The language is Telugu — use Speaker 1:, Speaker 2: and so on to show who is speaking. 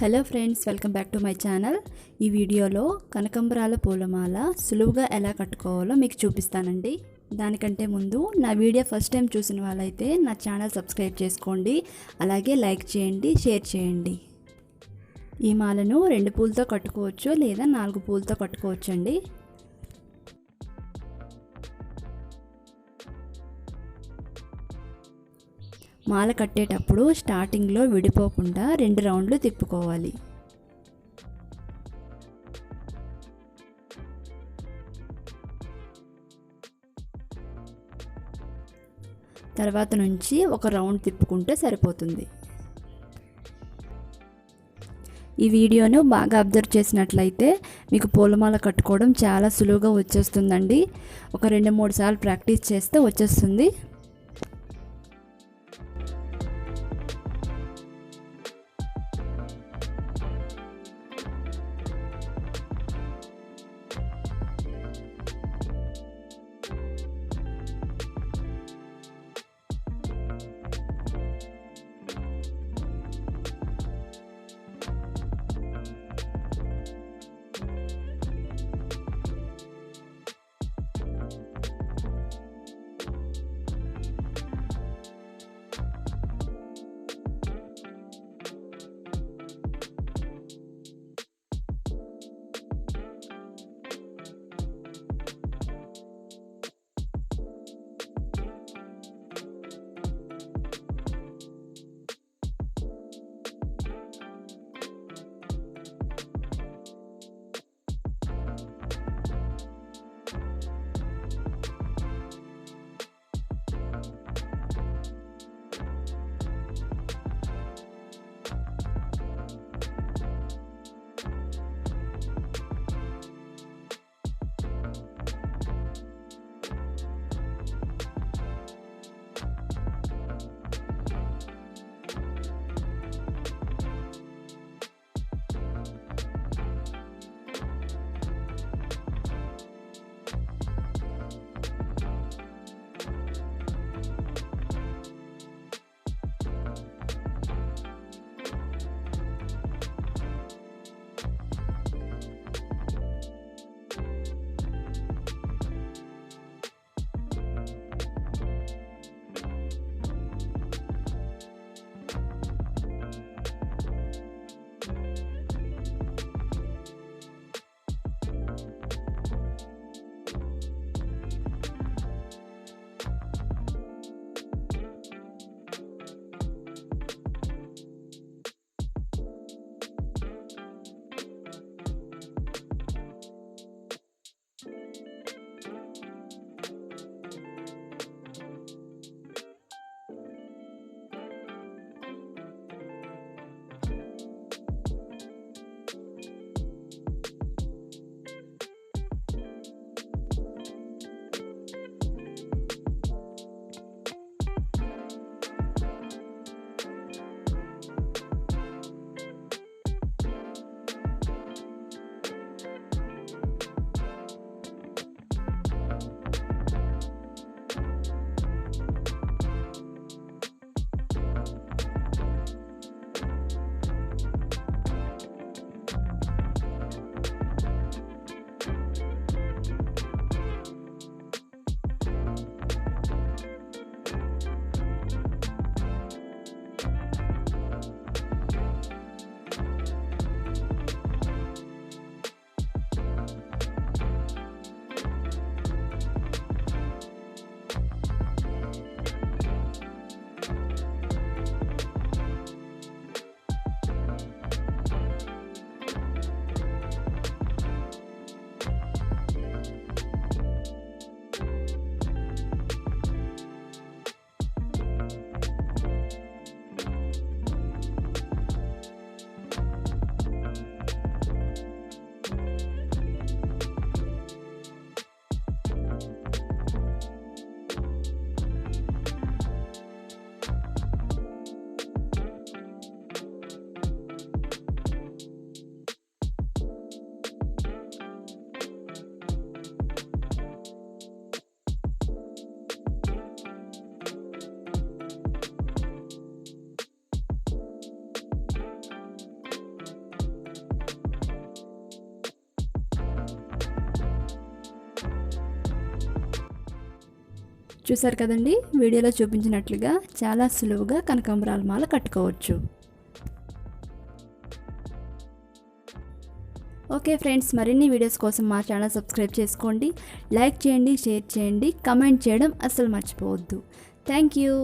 Speaker 1: Hello friends, welcome back to my channel. ఈ వీడియోలో కనకంబరాల పూలమాల సులువుగా ఎలా కట్టుకోవాలో మీకు చూపిస్తానండి. దానికంటే ముందు నా వీడియో ఫస్ట్ టైం చూసిన వాళ్ళైతే నా ఛానల్ సబ్స్క్రైబ్ చేసుకోండి, అలాగే లైక్ చేయండి, షేర్ చేయండి. ఈ మాలను 2 పూలతో కట్టుకోవచ్చు లేదా 4 పూలతో కట్టుకోవచ్చు అండి. మాల కట్టేటప్పుడు స్టార్టింగ్లో విడిపోకుండా 2 రౌండ్లు తిప్పుకోవాలి. తర్వాత నుంచి ఒక రౌండ్ తిప్పుకుంటే సరిపోతుంది. ఈ వీడియోను బాగా అబ్జర్వ్ చేసినట్లయితే మీకు పూలమాల కట్టుకోవడం చాలా సులువుగా వచ్చేస్తుందండి. ఒక 2-3 సార్లు ప్రాక్టీస్ చేస్తే వచ్చేస్తుంది. చూసారు కదండి, వీడియోలో చూపించినట్లుగా చాలా సులువుగా కనకాంబరాల మాల కట్టుకోవచ్చు. ఓకే ఫ్రెండ్స్, మరిన్ని వీడియోస్ కోసం మా ఛానల్ సబ్స్క్రైబ్ చేసుకోండి, లైక్ చేయండి, షేర్ చేయండి, కమెంట్ చేయడం అస్సలు మర్చిపోవద్దు. Thank you.